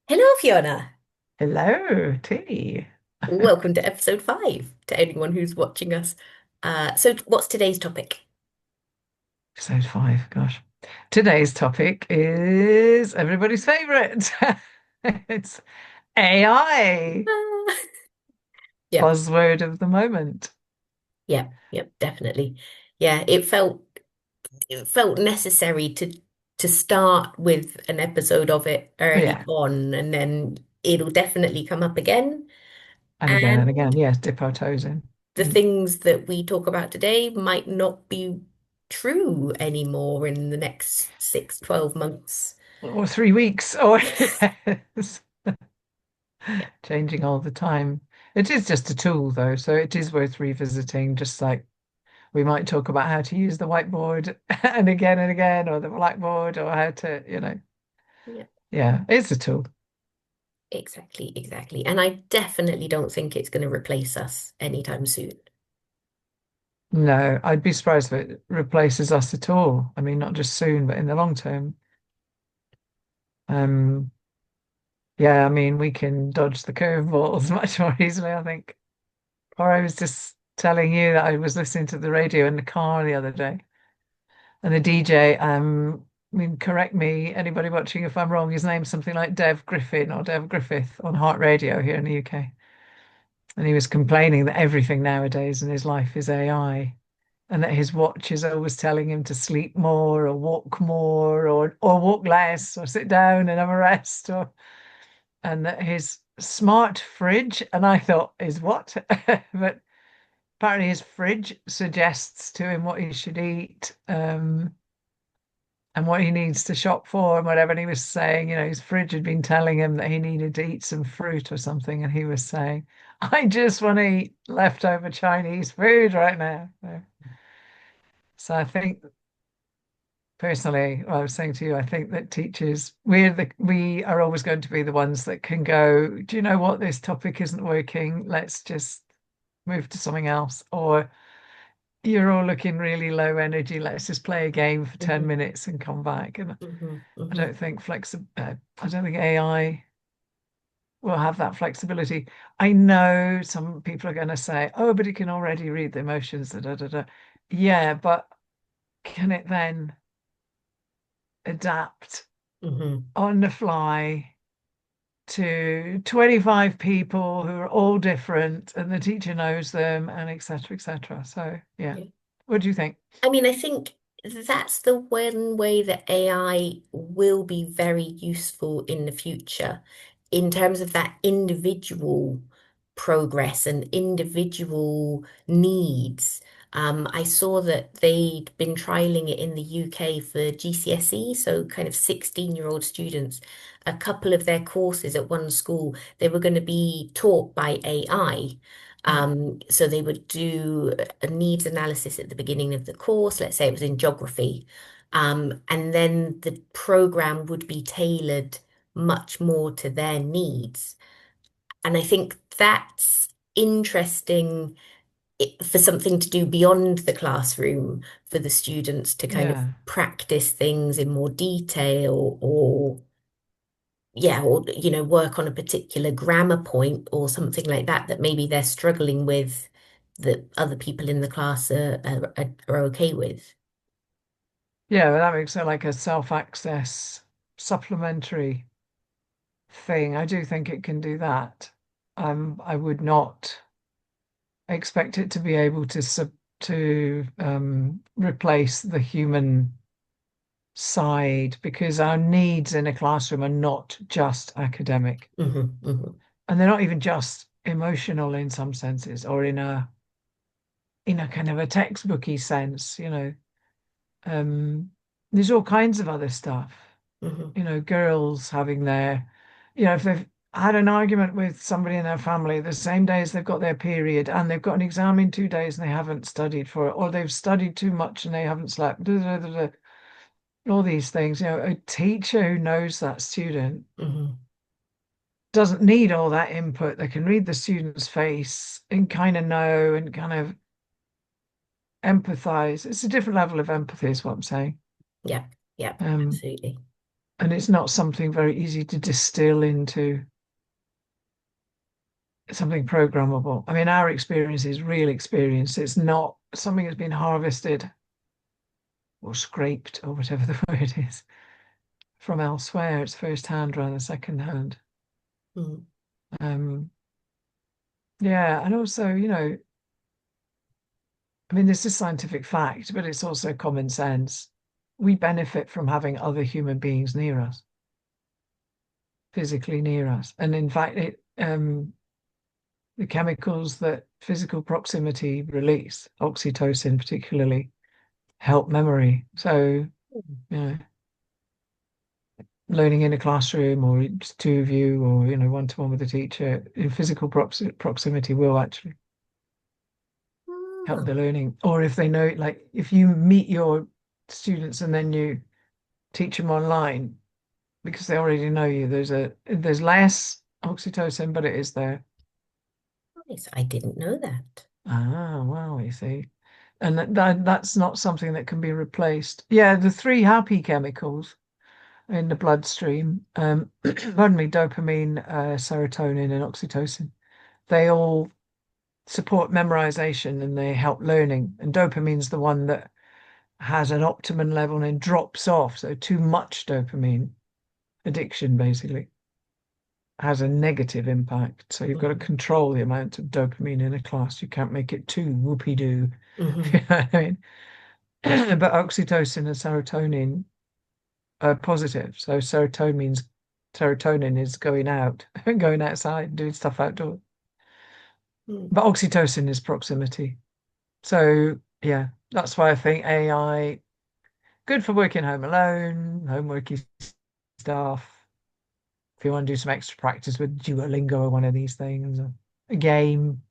Hello, Fiona. Hello, T. Welcome to episode 5 to anyone who's watching us. What's today's topic? Episode 5, gosh. Today's topic is everybody's favorite. It's AI, Ah. Yep, buzzword of the moment. yep, definitely. Yeah, it felt necessary to start with an episode of it early Yeah, on, and then it'll definitely come up again. and again and And again. Yes, dip our toes in. the things that we talk about today might not be true anymore in the next 6, 12 months. Or 3 weeks, or yes, Yeah, changing all the time. It is just a tool, though, so it is worth revisiting, just like we might talk about how to use the whiteboard and again, or the blackboard, or how to, yeah. yeah, it's a tool. Exactly, exactly. And I definitely don't think it's going to replace us anytime soon. No, I'd be surprised if it replaces us at all. I mean, not just soon, but in the long term. Um, yeah, I mean, we can dodge the curveballs much more easily, I think. Or I was just telling you that I was listening to the radio in the car the other day, and the DJ, I mean, correct me, anybody watching if I'm wrong, his name's something like Dev Griffin or Dev Griffith on Heart Radio here in the UK. And he was complaining that everything nowadays in his life is AI. And that his watch is always telling him to sleep more or walk less or sit down and have a rest or and that his smart fridge and I thought is what but apparently his fridge suggests to him what he should eat and what he needs to shop for and whatever, and he was saying, his fridge had been telling him that he needed to eat some fruit or something, and he was saying, I just want to eat leftover Chinese food right now. So I think personally, well, I was saying to you, I think that teachers, we are always going to be the ones that can go, do you know what, this topic isn't working. Let's just move to something else. Or you're all looking really low energy. Let's just play a game for 10 Hmm. minutes and come back. And Hmm. I Hmm. don't think I don't think AI will have that flexibility. I know some people are going to say, oh, but it can already read the emotions. Da, da, da, da. Yeah, but can it then adapt Hmm. on the fly to 25 people who are all different and the teacher knows them and etc etc. So yeah, Yeah. what do you think? I mean, I think that's the one way that AI will be very useful in the future in terms of that individual progress and individual needs. I saw that they'd been trialing it in the UK for GCSE, so kind of 16-year-old students. A couple of their courses at one school, they were going to be taught by AI. Hmm. So they would do a needs analysis at the beginning of the course. Let's say it was in geography. And then the program would be tailored much more to their needs. And I think that's interesting for something to do beyond the classroom for the students to kind of Yeah. practice things in more detail or yeah, or work on a particular grammar point or something like that that maybe they're struggling with that other people in the class are okay with. Yeah, well, that makes it like a self-access supplementary thing. I do think it can do that. I would not expect it to be able to replace the human side because our needs in a classroom are not just academic. Hmm. Hmm. And they're not even just emotional in some senses or in a kind of a textbooky sense, um there's all kinds of other stuff, Hmm. girls having their, if they've had an argument with somebody in their family the same day as they've got their period and they've got an exam in 2 days and they haven't studied for it, or they've studied too much and they haven't slept, all these things, a teacher who knows that student Hmm. doesn't need all that input. They can read the student's face and kind of know and kind of empathize. It's a different level of empathy, is what I'm saying. Yeah, yeah, Um, absolutely. and it's not something very easy to distill into something programmable. I mean, our experience is real experience. It's not something that's been harvested or scraped or whatever the word is from elsewhere. It's first hand rather than second hand. Mm, Um, yeah, and also, I mean, this is scientific fact, but it's also common sense. We benefit from having other human beings near us, physically near us. And in fact, the chemicals that physical proximity release, oxytocin particularly, help memory. So, you know, learning in a classroom or just two of you or, one to one with a teacher in physical proximity will actually help mm, the learning. Or if they know, like, if you meet your students and then you teach them online because they already know you, there's less oxytocin, but it is there. nice. I didn't know that. Ah, wow, you see. And that's not something that can be replaced. Yeah, the three happy chemicals in the bloodstream, pardon me, dopamine, serotonin, and oxytocin, they all support memorization and they help learning. And dopamine's the one that has an optimum level and then drops off. So too much dopamine, addiction basically, has a negative impact. So you've got to Mhm. control the amount of dopamine in a class. You can't make it too whoopee-doo. You Mhm. know what I mean? But oxytocin and serotonin are positive. So serotonin is going out, going outside, doing stuff outdoors. Mm. But oxytocin is proximity. So yeah, that's why I think AI good for working home alone, homeworky stuff. If you want to do some extra practice with Duolingo or one of these things, or a game,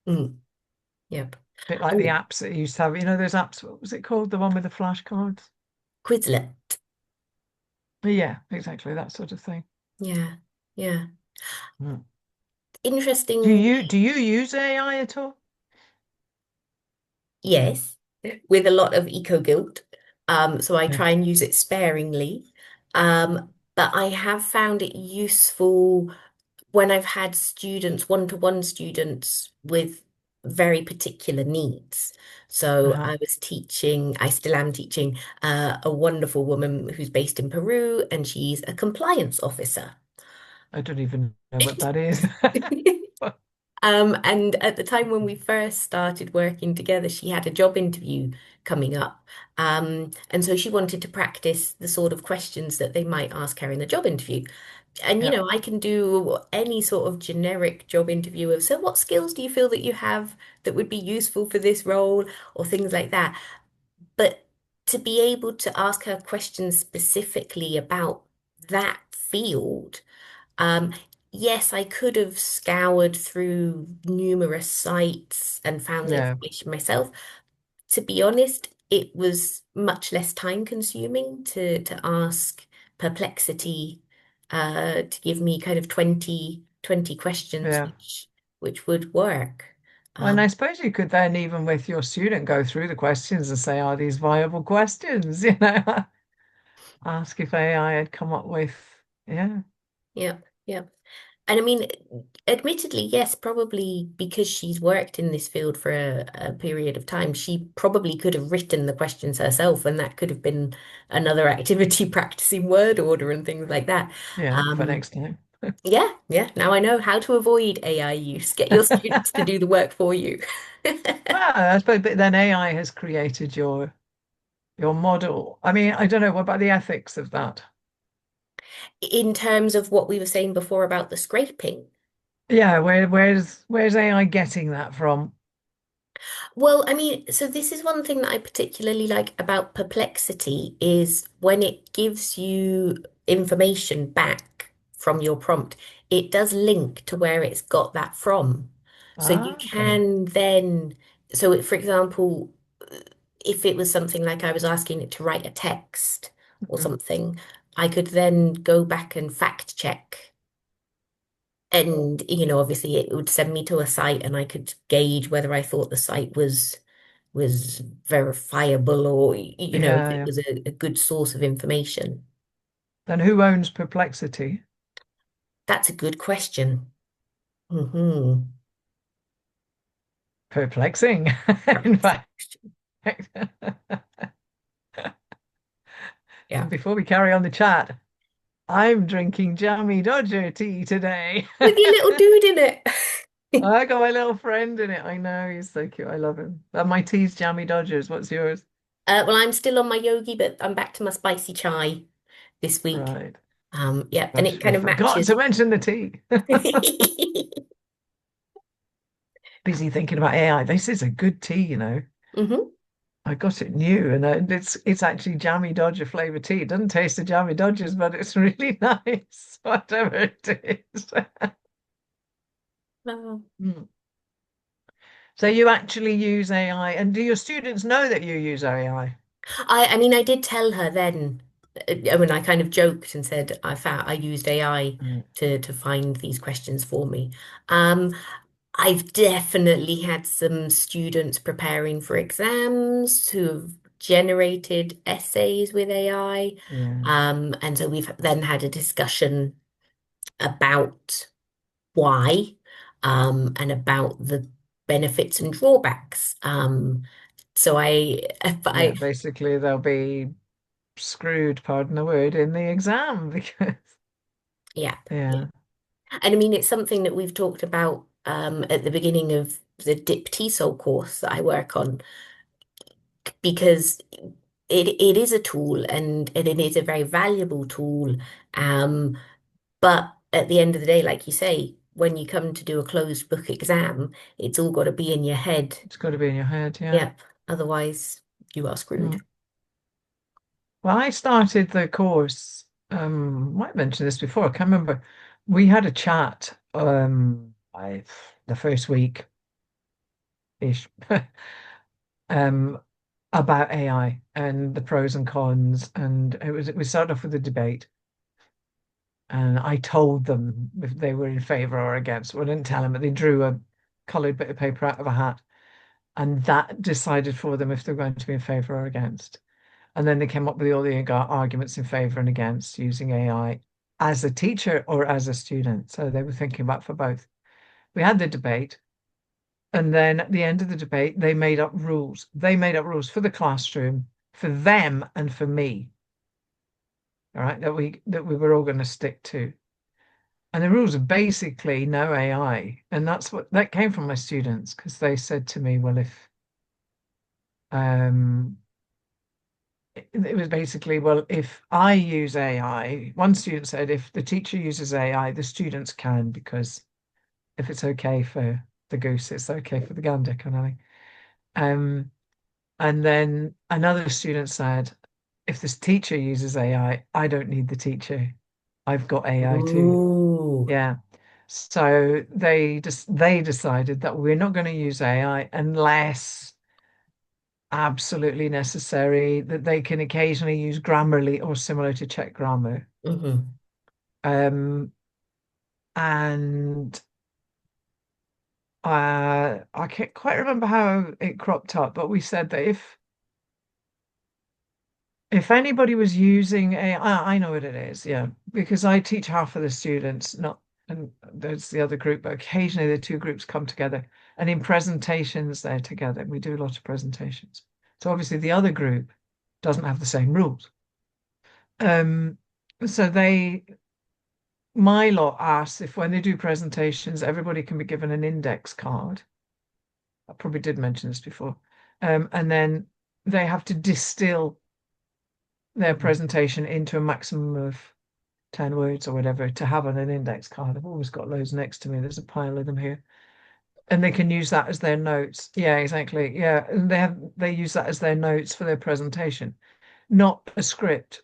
Mm. Yep. bit like the Oh, apps that you used to have. Those apps, what was it called? The one with the flashcards? Quizlet. Yeah, exactly, that sort of thing. Yeah. Yeah. Mm. Interesting. Do you use AI at all? Yes, with a lot of eco guilt. So I Yeah. try and use it sparingly. But I have found it useful when I've had students, one-to-one students with very particular needs. So Uh-huh. I was teaching, I still am teaching a wonderful woman who's based in Peru, and she's a compliance officer. I don't even know what that is. And at the time when we first started working together, she had a job interview coming up. And so she wanted to practice the sort of questions that they might ask her in the job interview. And, Yeah, I can do any sort of generic job interview of, so what skills do you feel that you have that would be useful for this role or things like that. But to be able to ask her questions specifically about that field, um, yes, I could have scoured through numerous sites and found the yeah, information myself. To be honest, it was much less time consuming to ask Perplexity to give me kind of twenty questions yeah. which would work. And I Um, suppose you could then, even with your student, go through the questions and say, are these viable questions? Ask if AI had come up with, yeah, yeah, yeah. And I mean, admittedly, yes, probably because she's worked in this field for a period of time, she probably could have written the questions herself, and that could have been another activity practicing word order and things like that. yeah, for Um, next time. yeah, yeah. Now I know how to avoid AI use. Get your students to do the work for you. Well, I suppose, but then AI has created your model. I mean, I don't know, what about the ethics of that? In terms of what we were saying before about the scraping. Yeah, where's AI getting that from? Well, I mean, so this is one thing that I particularly like about Perplexity is when it gives you information back from your prompt, it does link to where it's got that from. So you Ah, okay. can then, for example, if it was something like I was asking it to write a text or Mhm. something, I could then go back and fact check. And, obviously it would send me to a site and I could gauge whether I thought the site was verifiable or if Yeah, it yeah. was a good source of information. Then who owns Perplexity? That's a good question. Hmm. Perplexing, in Perplexing fact. question. Yeah. And before we carry on the chat, I'm drinking Jammy Dodger tea today. With your little dude in it. I got my little friend in it. I know, he's so cute. I love him. And my tea's Jammy Dodgers. What's yours? Well, I'm still on my yogi, but I'm back to my spicy chai this week. Right. Yeah, and Gosh, it I kind of forgot matches. to mention the tea. Busy thinking about AI. This is a good tea, you know. Hmm. I got it new, and it's actually Jammy Dodger flavored tea. It doesn't taste of Jammy Dodgers, but it's really nice, whatever it is. Oh. Mm. So you actually use AI, and do your students know that you use AI? I mean, I did tell her then. I mean, I kind of joked and said I used AI Mm. to find these questions for me. Um, I've definitely had some students preparing for exams who have generated essays with AI. Yeah, And so we've then had a discussion about why, and about the benefits and drawbacks. So yeah. Basically, they'll be screwed, pardon the word, in the exam because yeah. yeah, And I mean, it's something that we've talked about at the beginning of the DIP TESOL course that I work on, because it is a tool, and it is a very valuable tool. Um, but at the end of the day, like you say, when you come to do a closed book exam, it's all got to be in your head. it's got to be in your head. Yeah. Yep. Otherwise, you are screwed. Mm. Well, I started the course. Might have mentioned this before. I can't remember. We had a chat. The first week ish. um, about AI and the pros and cons. And we started off with a debate. And I told them if they were in favor or against. Well, I didn't tell them, but they drew a colored bit of paper out of a hat. And that decided for them if they're going to be in favor or against. And then they came up with all the arguments in favor and against using AI as a teacher or as a student. So they were thinking about for both. We had the debate. And then at the end of the debate, they made up rules. They made up rules for the classroom, for them, and for me. All right, that we were all going to stick to. And the rules are basically no AI. And that came from my students because they said to me, well, if um it was basically, well, if I use AI, one student said if the teacher uses AI, the students can, because if it's okay for the goose, it's okay for the gander, kind of thing. And then another student said, if this teacher uses AI, I don't need the teacher. I've got AI too. Ooh. Yeah. So they decided that we're not going to use AI unless absolutely necessary, that they can occasionally use Grammarly or similar to check grammar. Hmm. Um, and I can't quite remember how it cropped up, but we said that if anybody was using AI, I know what it is, yeah, because I teach half of the students, not, and there's the other group, but occasionally the two groups come together, and in presentations they're together. We do a lot of presentations. So obviously the other group doesn't have the same rules. Um, so my lot asks if when they do presentations, everybody can be given an index card. I probably did mention this before. And then they have to distill their presentation into a maximum of 10 words or whatever to have on an index card. I've always got loads next to me. There's a pile of them here. And they can use that as their notes. Yeah, exactly. Yeah. And they use that as their notes for their presentation, not a script.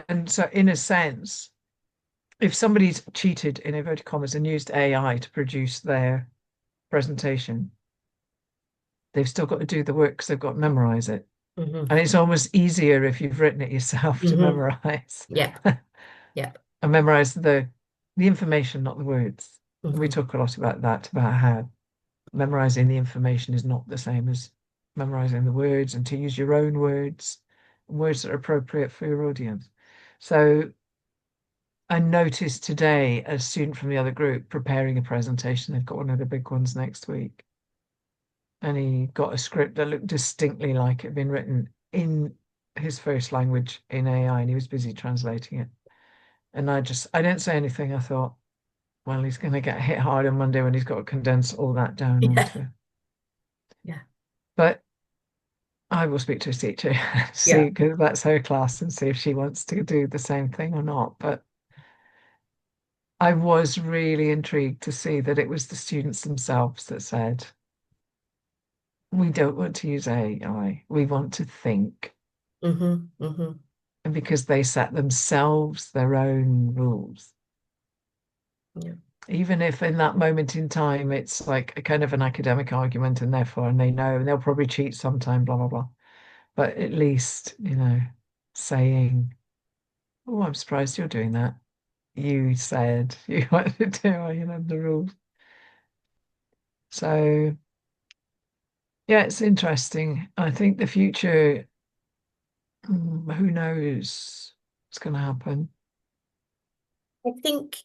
And so in a sense, if somebody's cheated in inverted commas and used AI to produce their presentation, they've still got to do the work because they've got to memorize it. Hmm. And it's almost easier if you've written it yourself to Hmm. memorize Yep. Yep. and memorize the information, not the words. We Hmm. talk a lot about that, about how memorizing the information is not the same as memorizing the words, and to use your own words, words that are appropriate for your audience. So I noticed today a student from the other group preparing a presentation. They've got one of the big ones next week. And he got a script that looked distinctly like it had been written in his first language in AI, and he was busy translating it. And I didn't say anything. I thought, well, he's going to get hit hard on Monday when he's got to condense all that down Yeah. onto. Yeah. But I will speak to his teacher, see, Yeah. because that's her class, and see if she wants to do the same thing or not. But I was really intrigued to see that it was the students themselves that said, we don't want to use AI, we want to think. Hmm. And because they set themselves their own rules. Yeah. Even if in that moment in time it's like a kind of an academic argument and therefore, and they know, and they'll probably cheat sometime, blah, blah, blah. But at least, saying, oh, I'm surprised you're doing that. You said you wanted to do, the rules. So, yeah, it's interesting. I think the future, who knows what's going to happen. I think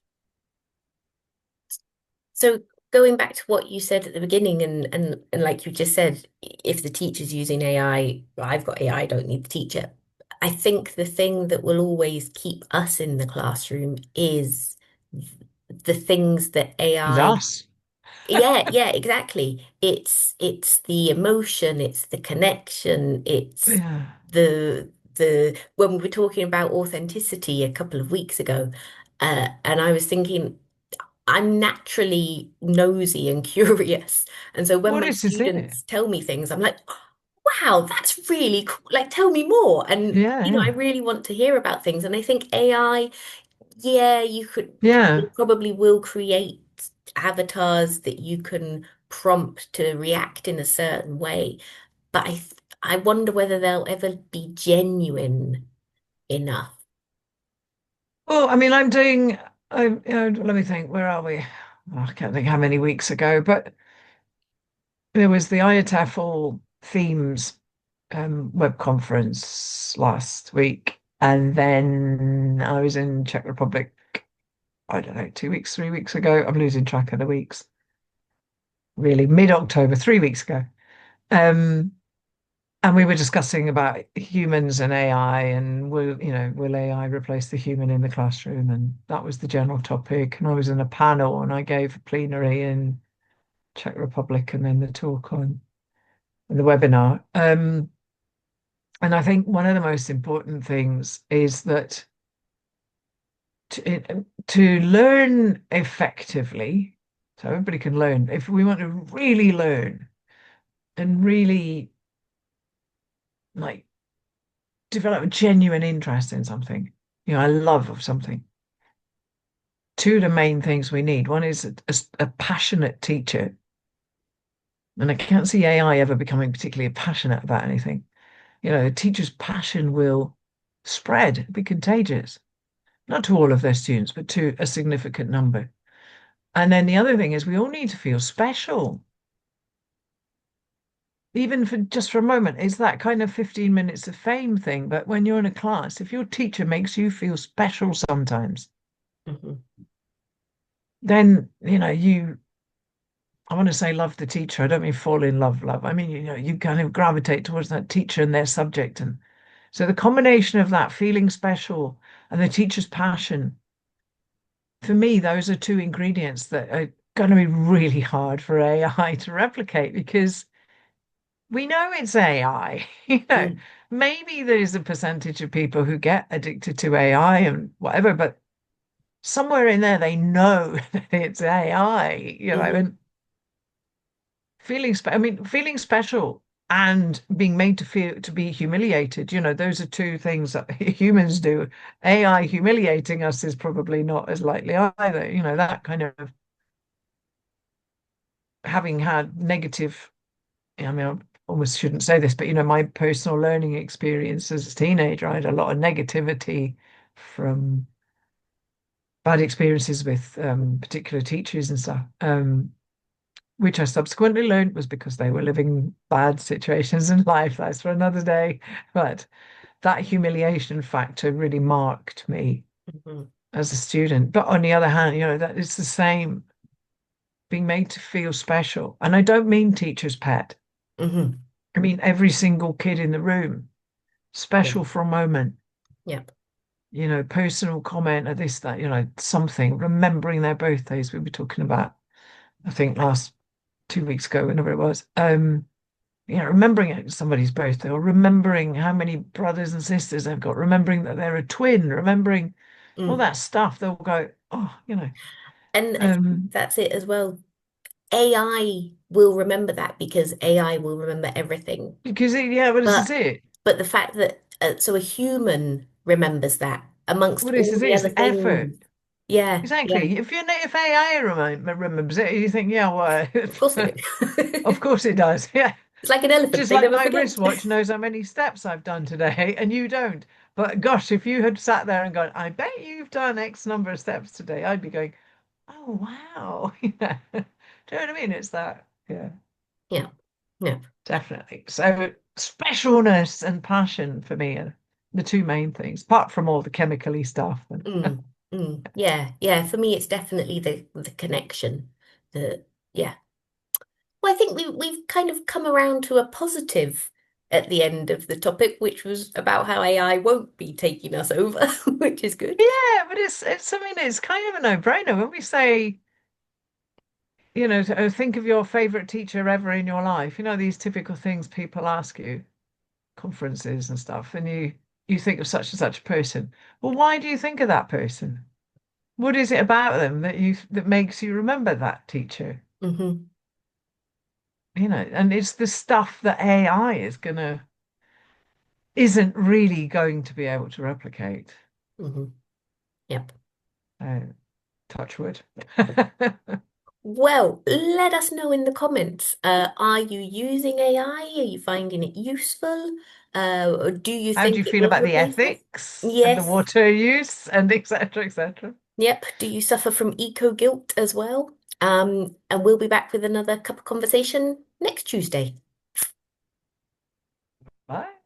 so. Going back to what you said at the beginning, and like you just said, if the teacher's using AI, well, I've got AI, I don't need the teacher. I think the thing that will always keep us in the classroom is the things that Is AI. us. Yeah, yeah, exactly. It's the emotion, it's the connection, it's Yeah. the when we were talking about authenticity a couple of weeks ago, and I was thinking I'm naturally nosy and curious. And so when What my is it? students tell me things, I'm like, wow, that's really cool. Like, tell me more. And, Yeah, I yeah. really want to hear about things. And I think AI, yeah, Yeah. you probably will create avatars that you can prompt to react in a certain way. But I wonder whether they'll ever be genuine enough. Well, I mean, let me think, where are we? Oh, I can't think how many weeks ago, but there was the IATEFL themes web conference last week. And then I was in Czech Republic, I don't know, 2 weeks, 3 weeks ago. I'm losing track of the weeks. Really, mid-October, 3 weeks ago. Um, And we were discussing about humans and AI and will AI replace the human in the classroom? And that was the general topic. And I was in a panel and I gave a plenary in Czech Republic and then the talk on the webinar. And I think one of the most important things is that to learn effectively, so everybody can learn, if we want to really learn and really like develop a genuine interest in something, a love of something. Two of the main things we need. One is a passionate teacher. And I can't see AI ever becoming particularly passionate about anything. A teacher's passion will spread, be contagious, not to all of their students, but to a significant number. And then the other thing is we all need to feel special, even for just for a moment. It's that kind of 15 minutes of fame thing. But when you're in a class, if your teacher makes you feel special sometimes, Mhm. then, I want to say love the teacher. I don't mean fall in love, love. I mean, you kind of gravitate towards that teacher and their subject. And so the combination of that feeling special and the teacher's passion, for me, those are two ingredients that are going to be really hard for AI to replicate because we know it's AI. Mm. Maybe there's a percentage of people who get addicted to AI and whatever, but somewhere in there they know that it's AI, Mhm. and feeling special and being made to feel to be humiliated, those are two things that humans do. AI humiliating us is probably not as likely either. That kind of having had negative, I mean, I almost shouldn't say this, but my personal learning experience as a teenager, I had a lot of negativity from bad experiences with particular teachers and stuff. Which I subsequently learned was because they were living bad situations in life. That's for another day. But that humiliation factor really marked me. Mhm. as a student. But on the other hand, that it's the same being made to feel special. And I don't mean teacher's pet. Hmm. I mean every single kid in the room, Yeah. special for a moment, Yep. personal comment or this, that, something, remembering their birthdays we were talking about, I think last 2 weeks ago, whenever it was. Remembering somebody's birthday or remembering how many brothers and sisters they've got, remembering that they're a twin, remembering all Mm. that stuff, they'll go, And I think um, that's it as well. AI will remember that because AI will remember everything. because yeah, but this is But it. but the fact that so a human remembers that amongst What this all is the it's other the effort. things. Yeah, yeah, Exactly. If AI remembers it, you think, yeah, well, of course they of do. course it does. Yeah. It's like an elephant, Just they like never my forget. wristwatch knows how many steps I've done today, and you don't. But gosh, if you had sat there and gone, I bet you've done X number of steps today, I'd be going, oh wow. Yeah. Do you know what I mean? It's that. Yeah, Yeah, yeah. definitely. So specialness and passion for me are the two main things, apart from all the chemically stuff. And Yeah, yeah. For me, it's definitely the connection. The Yeah. Well, I think we've kind of come around to a positive at the end of the topic, which was about how AI won't be taking us over, which is good. yeah, but it's I mean it's kind of a no-brainer when we say, think of your favorite teacher ever in your life. These typical things people ask you, conferences and stuff, and you think of such and such a person. Well, why do you think of that person? What is it about them that makes you remember that teacher? Hmm. And it's the stuff that AI isn't really going to be able to replicate. Hmm. Yep. Uh, touch wood. Well, let us know in the comments. Are you using AI? Are you finding it useful? Or do you How do think you it feel will about the replace us? ethics and the Yes. water use and etc. etc. Yep. Do you suffer from eco guilt as well? And we'll be back with another cup of conversation next Tuesday. Bye.